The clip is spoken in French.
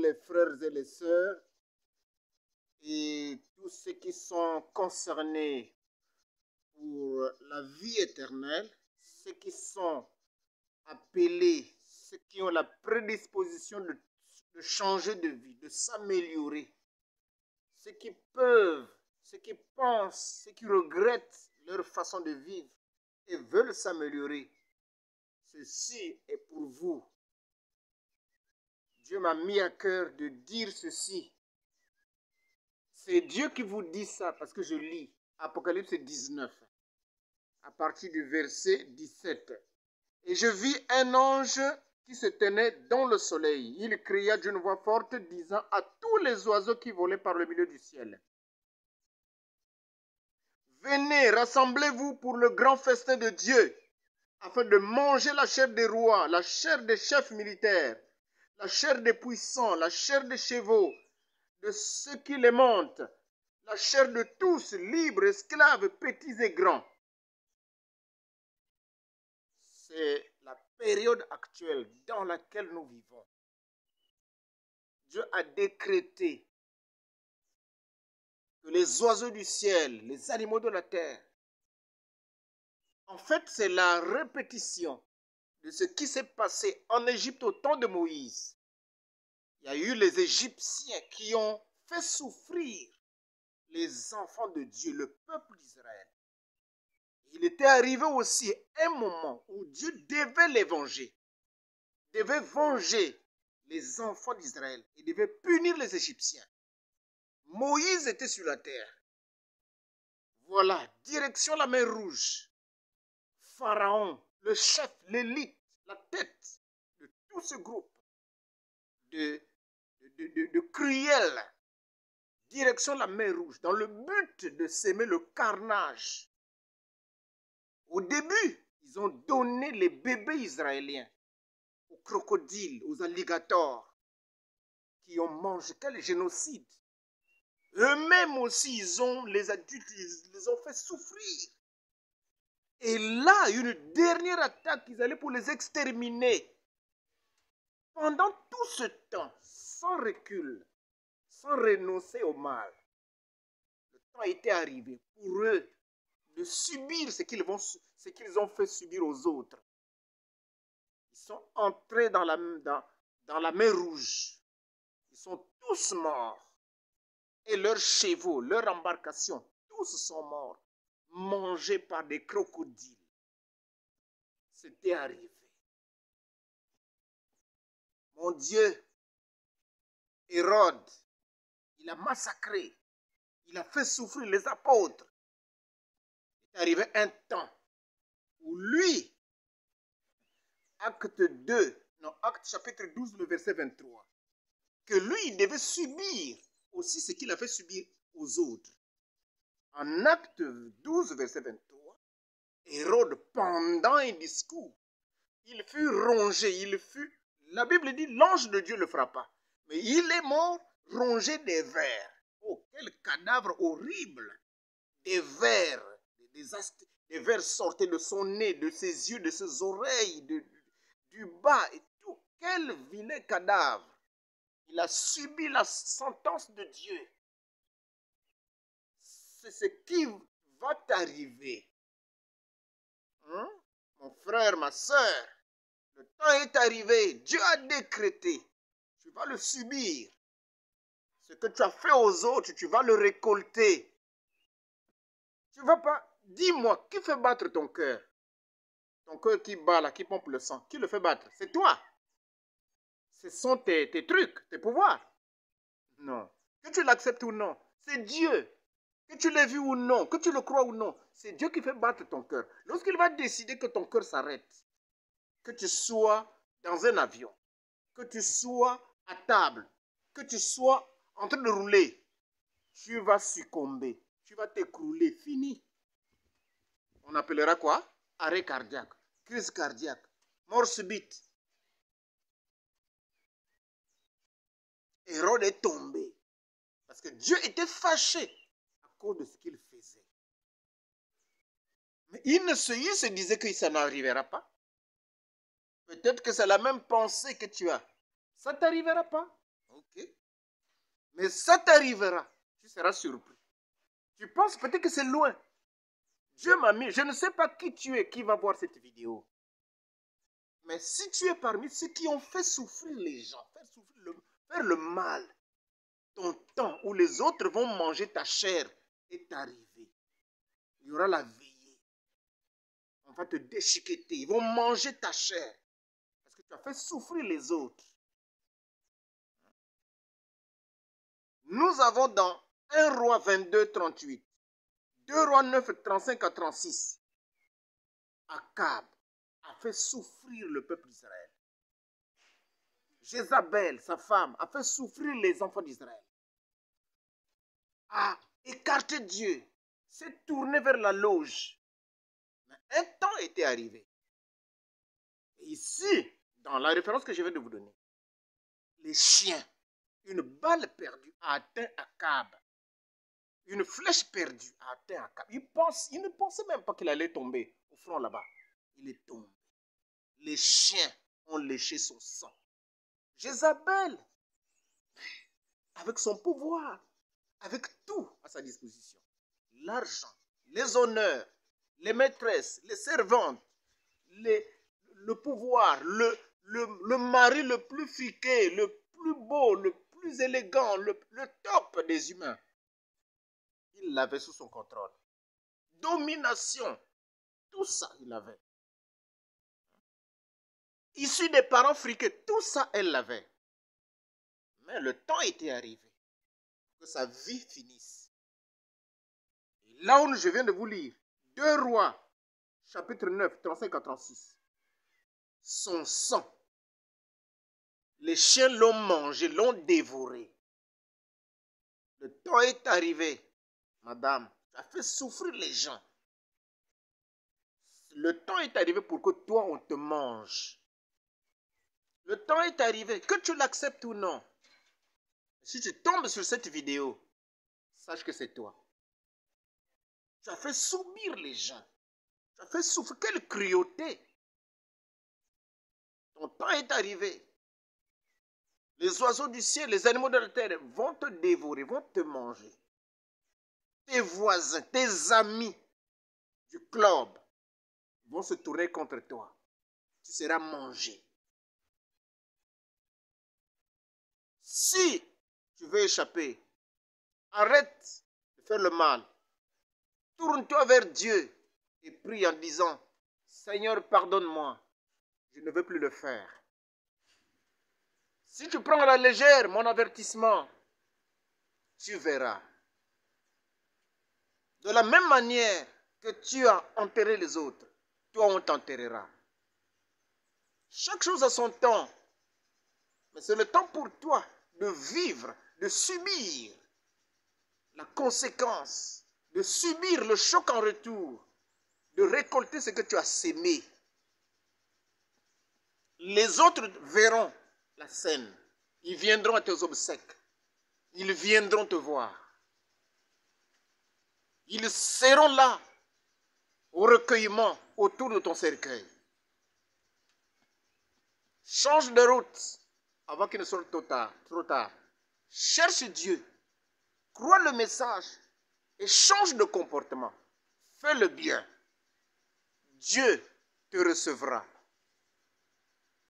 les frères et les sœurs et tous ceux qui sont concernés pour la vie éternelle, ceux qui sont appelés, ceux qui ont la prédisposition de changer de vie, de s'améliorer, ceux qui peuvent, ceux qui pensent, ceux qui regrettent leur façon de vivre et veulent s'améliorer. Ceci est pour vous. Dieu m'a mis à cœur de dire ceci. C'est Dieu qui vous dit ça parce que je lis Apocalypse 19 à partir du verset 17. Et je vis un ange qui se tenait dans le soleil. Il cria d'une voix forte disant à tous les oiseaux qui volaient par le milieu du ciel: venez, rassemblez-vous pour le grand festin de Dieu, afin de manger la chair des rois, la chair des chefs militaires, la chair des puissants, la chair des chevaux, de ceux qui les montent, la chair de tous, libres, esclaves, petits et grands. C'est la période actuelle dans laquelle nous vivons. Dieu a décrété que les oiseaux du ciel, les animaux de la terre, en fait, c'est la répétition de ce qui s'est passé en Égypte au temps de Moïse. Il y a eu les Égyptiens qui ont fait souffrir les enfants de Dieu, le peuple d'Israël. Il était arrivé aussi un moment où Dieu devait les venger, devait venger les enfants d'Israël et devait punir les Égyptiens. Moïse était sur la terre. Voilà, direction la mer Rouge. Pharaon, le chef, l'élite, la tête de tout ce groupe de cruels, direction la mer Rouge, dans le but de s'aimer le carnage. Au début, ils ont donné les bébés israéliens aux crocodiles, aux alligators, qui ont mangé. Quel génocide! Eux-mêmes aussi, les adultes, ils les ont fait souffrir. Et là, une dernière attaque, ils allaient pour les exterminer. Pendant tout ce temps, sans recul, sans renoncer au mal, le temps était arrivé pour eux de subir ce qu'ils ont fait subir aux autres. Ils sont entrés dans la mer Rouge. Ils sont tous morts. Et leurs chevaux, leurs embarcations, tous sont morts, mangés par des crocodiles. C'était arrivé. Mon Dieu, Hérode, il a massacré, il a fait souffrir les apôtres. Il est arrivé un temps où lui, acte chapitre 12, le verset 23, que lui, il devait subir aussi ce qu'il a fait subir aux autres. En acte 12, verset 23, Hérode, pendant un discours, il fut rongé, la Bible dit, l'ange de Dieu le frappa, mais il est mort rongé des vers. Oh, quel cadavre horrible! Des vers, des vers sortaient de son nez, de ses yeux, de ses oreilles, du bas et tout. Quel vilain cadavre! Il a subi la sentence de Dieu. C'est ce qui va t'arriver. Hein? Mon frère, ma soeur, le temps est arrivé. Dieu a décrété. Tu vas le subir. Ce que tu as fait aux autres, tu vas le récolter. Tu ne vas pas... Dis-moi, qui fait battre ton cœur? Ton cœur qui bat là, qui pompe le sang. Qui le fait battre? C'est toi. Ce sont tes trucs, tes pouvoirs. Non. Que tu l'acceptes ou non, c'est Dieu. Que tu l'aies vu ou non, que tu le crois ou non, c'est Dieu qui fait battre ton cœur. Lorsqu'il va décider que ton cœur s'arrête, que tu sois dans un avion, que tu sois à table, que tu sois en train de rouler, tu vas succomber, tu vas t'écrouler, fini. On appellera quoi? Arrêt cardiaque, crise cardiaque, mort subite. Hérode est tombé parce que Dieu était fâché à cause de ce qu'il faisait. Mais il se disait que ça n'arrivera pas. Peut-être que c'est la même pensée que tu as. Ça ne t'arrivera pas. Ok. Mais ça t'arrivera. Tu seras surpris. Tu penses peut-être que c'est loin. Dieu m'a mis. Je ne sais pas qui tu es qui va voir cette vidéo. Mais si tu es parmi ceux qui ont fait souffrir les gens, faire le mal, ton temps où les autres vont manger ta chair est arrivé. Il y aura la veillée. On va te déchiqueter. Ils vont manger ta chair. Parce que tu as fait souffrir les autres. Nous avons dans 1 Roi 22, 38, 2 Rois 9, 35 à 36, Akab a fait souffrir le peuple d'Israël. Jézabel, sa femme, a fait souffrir les enfants d'Israël. A écarté Dieu, s'est tourné vers la loge. Mais un temps était arrivé. Et ici, dans la référence que je viens de vous donner, les chiens, une balle perdue a atteint Akab. Une flèche perdue a atteint Akab. Il ne pensait même pas qu'il allait tomber au front là-bas. Il est tombé. Les chiens ont léché son sang. Jézabel, avec son pouvoir, avec tout à sa disposition, l'argent, les honneurs, les maîtresses, les servantes, le pouvoir, le mari le plus fiqué, le plus beau, le plus élégant, le top des humains, il l'avait sous son contrôle. Domination, tout ça, il l'avait. Issu des parents friqués, tout ça, elle l'avait. Mais le temps était arrivé que sa vie finisse. Et là où je viens de vous lire, 2 Rois, chapitre 9, 35 à 36, son sang, les chiens l'ont mangé, l'ont dévoré. Le temps est arrivé, madame, tu as fait souffrir les gens. Le temps est arrivé pour que toi, on te mange. Le temps est arrivé, que tu l'acceptes ou non. Si tu tombes sur cette vidéo, sache que c'est toi. Tu as fait subir les gens. Tu as fait souffrir. Quelle cruauté. Ton temps est arrivé. Les oiseaux du ciel, les animaux de la terre vont te dévorer, vont te manger. Tes voisins, tes amis du club vont se tourner contre toi. Tu seras mangé. Si tu veux échapper, arrête de faire le mal. Tourne-toi vers Dieu et prie en disant, Seigneur, pardonne-moi. Je ne veux plus le faire. Si tu prends à la légère mon avertissement, tu verras. De la même manière que tu as enterré les autres, toi on t'enterrera. Chaque chose a son temps. Mais c'est le temps pour toi de vivre, de subir la conséquence, de subir le choc en retour, de récolter ce que tu as sémé. Les autres verront la scène. Ils viendront à tes obsèques. Ils viendront te voir. Ils seront là au recueillement autour de ton cercueil. Change de route avant qu'il ne soit trop tard. Cherche Dieu. Crois le message et change de comportement. Fais le bien. Dieu te recevra.